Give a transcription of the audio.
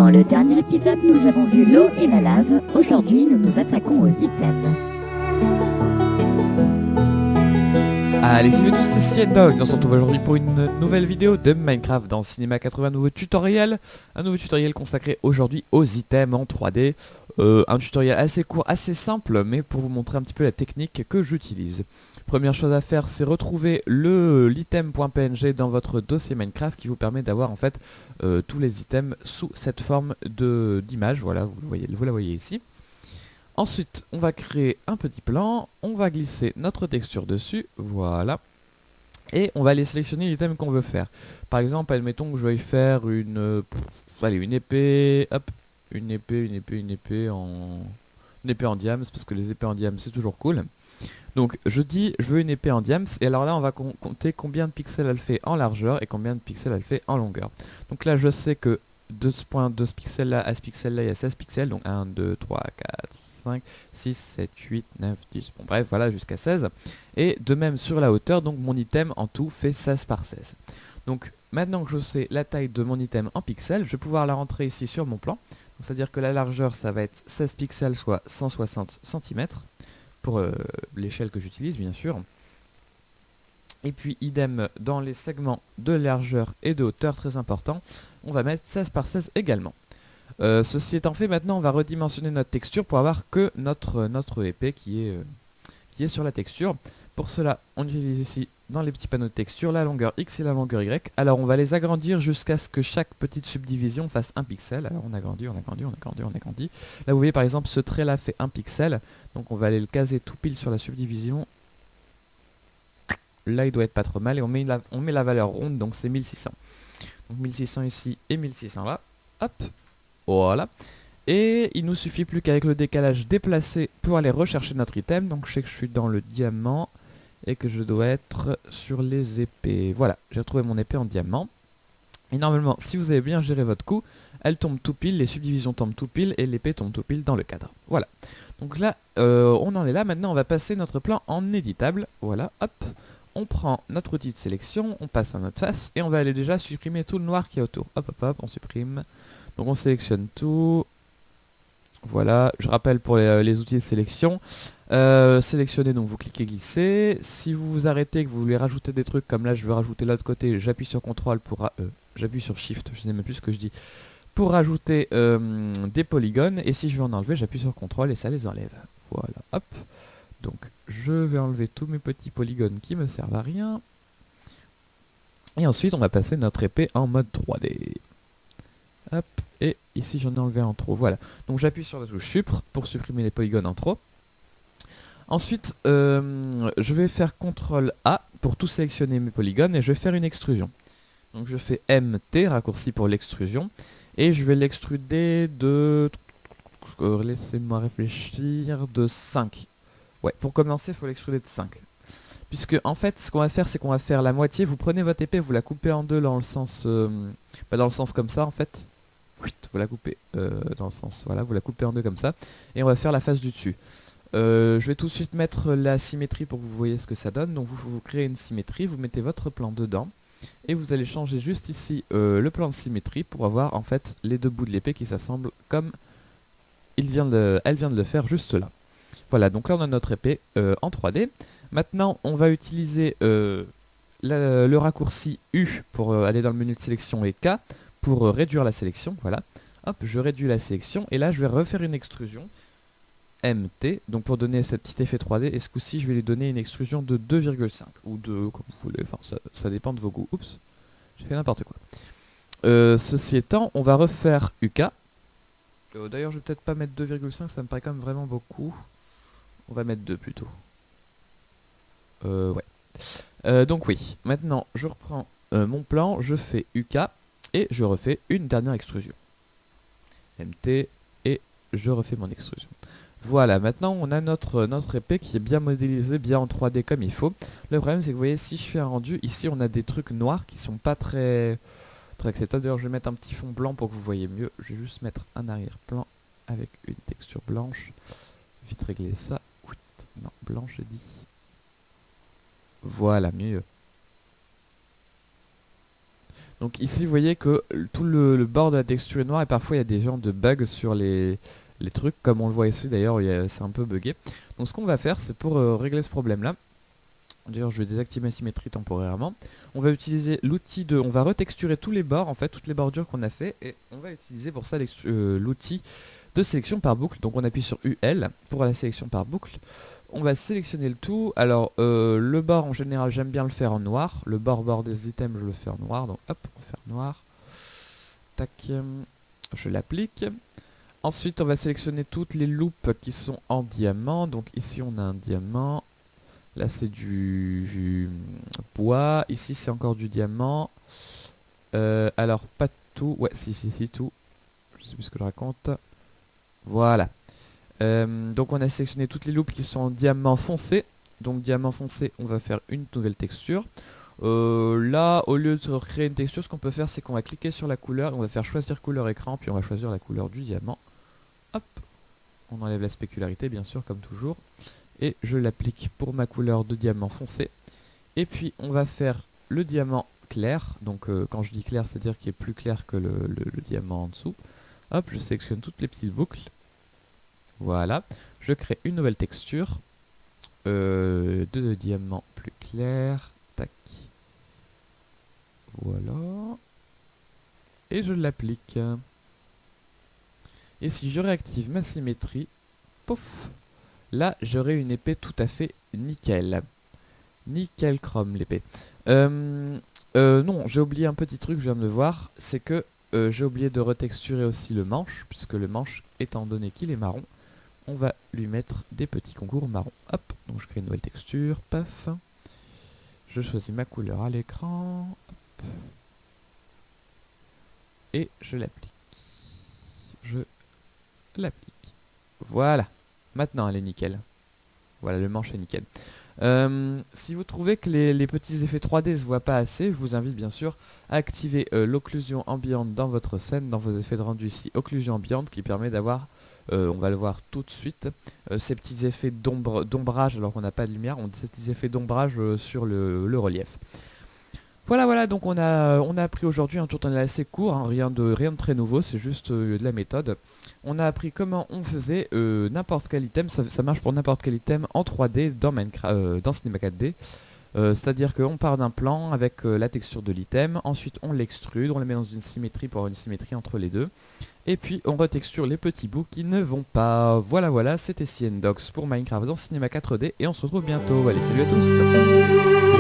Dans le dernier épisode, nous avons vu l'eau et la lave. Aujourd'hui, nous nous attaquons aux items. Allez, salut à tous, c'est CNDogs, on se retrouve aujourd'hui pour une nouvelle vidéo de Minecraft dans Cinema 80, un nouveau tutoriel consacré aujourd'hui aux items en 3D. Un tutoriel assez court, assez simple, mais pour vous montrer un petit peu la technique que j'utilise. Première chose à faire, c'est retrouver l'item.png dans votre dossier Minecraft qui vous permet d'avoir en fait tous les items sous cette forme d'image. Voilà, vous la voyez ici. Ensuite, on va créer un petit plan, on va glisser notre texture dessus, voilà. Et on va aller sélectionner l'item qu'on veut faire. Par exemple, admettons que je veuille faire une épée, hop, une épée en diams, parce que les épées en diams c'est toujours cool. Donc je dis je veux une épée en diams, et alors là on va compter combien de pixels elle fait en largeur et combien de pixels elle fait en longueur. Donc là je sais que de ce point, de ce pixel là à ce pixel là il y a 16 pixels, donc 1, 2, 3, 4, 5, 6, 7, 8, 9, 10, bon bref voilà jusqu'à 16. Et de même sur la hauteur, donc mon item en tout fait 16 par 16. Donc maintenant que je sais la taille de mon item en pixels, je vais pouvoir la rentrer ici sur mon plan. C'est à dire que la largeur ça va être 16 pixels soit 160 cm. Pour l'échelle que j'utilise bien sûr. Et puis idem dans les segments de largeur et de hauteur, très important, on va mettre 16 par 16 également. Ceci étant fait, maintenant on va redimensionner notre texture pour avoir que notre épée qui est sur la texture. Pour cela, on utilise ici dans les petits panneaux de texture la longueur X et la longueur Y. Alors on va les agrandir jusqu'à ce que chaque petite subdivision fasse 1 pixel. Alors on agrandit. Là vous voyez par exemple ce trait là fait 1 pixel. Donc on va aller le caser tout pile sur la subdivision. Là il doit être pas trop mal et on met la valeur ronde, donc c'est 1600. Donc 1600 ici et 1600 là. Hop, voilà. Et il nous suffit plus qu'avec le décalage déplacé pour aller rechercher notre item. Donc je sais que je suis dans le diamant et que je dois être sur les épées. Voilà, j'ai retrouvé mon épée en diamant. Et normalement, si vous avez bien géré votre coup, elle tombe tout pile, les subdivisions tombent tout pile et l'épée tombe tout pile dans le cadre. Voilà. Donc là, on en est là. Maintenant, on va passer notre plan en éditable. Voilà, hop. On prend notre outil de sélection, on passe à notre face et on va aller déjà supprimer tout le noir qui est autour. Hop, hop, hop, on supprime. Donc on sélectionne tout. Voilà, je rappelle pour les outils de sélection, sélectionnez, donc vous cliquez glisser. Si vous vous arrêtez, que vous voulez rajouter des trucs, comme là je veux rajouter l'autre côté, j'appuie sur CTRL pour... j'appuie sur SHIFT, je ne sais même plus ce que je dis, pour rajouter des polygones. Et si je veux en enlever, j'appuie sur CTRL et ça les enlève. Voilà, hop. Donc je vais enlever tous mes petits polygones qui me servent à rien. Et ensuite on va passer notre épée en mode 3D. Hop, et ici j'en ai enlevé un trop, voilà. Donc j'appuie sur la touche Supr pour supprimer les polygones en trop. Ensuite, je vais faire CTRL A pour tout sélectionner mes polygones et je vais faire une extrusion. Donc je fais MT, raccourci pour l'extrusion, et je vais l'extruder de... laissez-moi réfléchir, de 5. Ouais, pour commencer, il faut l'extruder de 5. Puisque en fait, ce qu'on va faire, c'est qu'on va faire la moitié. Vous prenez votre épée, vous la coupez en deux dans le sens comme ça en fait. Vous la coupez dans le sens, voilà, vous la coupez en deux comme ça. Et on va faire la face du dessus. Je vais tout de suite mettre la symétrie pour que vous voyez ce que ça donne. Donc vous créez une symétrie, vous mettez votre plan dedans. Et vous allez changer juste ici le plan de symétrie pour avoir en fait les deux bouts de l'épée qui s'assemblent comme elle vient de le faire juste là. Voilà, donc là on a notre épée en 3D. Maintenant on va utiliser le raccourci U pour aller dans le menu de sélection et K pour réduire la sélection. Voilà, hop, je réduis la sélection et là je vais refaire une extrusion MT, donc pour donner ce petit effet 3D. Et ce coup-ci je vais lui donner une extrusion de 2,5 ou de comme vous voulez, enfin ça dépend de vos goûts. Oups, j'ai fait n'importe quoi. Ceci étant, on va refaire UK. D'ailleurs je vais peut-être pas mettre 2,5, ça me paraît quand même vraiment beaucoup. On va mettre 2 plutôt. Ouais. Donc oui, maintenant je reprends mon plan, je fais UK et je refais une dernière extrusion. MT et je refais mon extrusion. Voilà, maintenant on a notre épée qui est bien modélisée, bien en 3D comme il faut. Le problème c'est que vous voyez, si je fais un rendu, ici on a des trucs noirs qui sont pas très acceptables. D'ailleurs je vais mettre un petit fond blanc pour que vous voyez mieux. Je vais juste mettre un arrière-plan avec une texture blanche. Vite régler ça. Non, blanc j'ai dit. Voilà, mieux. Donc ici vous voyez que tout le bord de la texture est noir et parfois il y a des genres de bugs sur les trucs, comme on le voit ici d'ailleurs, c'est un peu buggé. Donc ce qu'on va faire, c'est pour régler ce problème là, d'ailleurs je vais désactiver ma symétrie temporairement, on va utiliser l'outil de, on va retexturer tous les bords en fait, toutes les bordures qu'on a fait, et on va utiliser pour ça l'outil de sélection par boucle. Donc on appuie sur UL pour la sélection par boucle. On va sélectionner le tout. Alors le bord en général j'aime bien le faire en noir. Le bord des items je le fais en noir. Donc hop, on va faire noir. Tac, je l'applique. Ensuite on va sélectionner toutes les loupes qui sont en diamant. Donc ici on a un diamant. Là c'est du bois. Ici c'est encore du diamant. Alors pas tout. Ouais si tout. Je sais plus ce que je raconte. Voilà. Donc on a sélectionné toutes les loupes qui sont en diamant foncé. Donc diamant foncé, on va faire une nouvelle texture. Là, au lieu de recréer une texture, ce qu'on peut faire, c'est qu'on va cliquer sur la couleur, on va faire choisir couleur écran, puis on va choisir la couleur du diamant. Hop, on enlève la spécularité, bien sûr, comme toujours. Et je l'applique pour ma couleur de diamant foncé. Et puis on va faire le diamant clair. Donc quand je dis clair, c'est-à-dire qu'il est plus clair que le diamant en dessous. Hop, je sélectionne toutes les petites boucles. Voilà, je crée une nouvelle texture de diamant plus clair, tac, voilà, et je l'applique. Et si je réactive ma symétrie, pouf, là j'aurai une épée tout à fait nickel. Nickel chrome l'épée. Non, j'ai oublié un petit truc, je viens de le voir, c'est que j'ai oublié de retexturer aussi le manche, puisque le manche, étant donné qu'il est marron, on va lui mettre des petits contours marron. Hop, donc je crée une nouvelle texture, paf. Je choisis ma couleur à l'écran. Et je l'applique. Je l'applique. Voilà. Maintenant elle est nickel. Voilà, le manche est nickel. Si vous trouvez que les petits effets 3D se voient pas assez, je vous invite bien sûr à activer l'occlusion ambiante dans votre scène, dans vos effets de rendu ici, occlusion ambiante qui permet d'avoir, on va le voir tout de suite, ces petits effets d'ombrage alors qu'on n'a pas de lumière, on a ces petits effets d'ombrage sur le relief. Voilà, donc on a appris aujourd'hui un tutoriel assez court, hein, rien de très nouveau, c'est juste de la méthode. On a appris comment on faisait n'importe quel item, ça marche pour n'importe quel item en 3D dans Minecraft, dans Cinema 4D. C'est-à-dire qu'on part d'un plan avec la texture de l'item, ensuite on l'extrude, on le met dans une symétrie pour avoir une symétrie entre les deux, et puis on retexture les petits bouts qui ne vont pas. Voilà, c'était CNDox pour Minecraft dans Cinema 4D, et on se retrouve bientôt. Allez, salut à tous!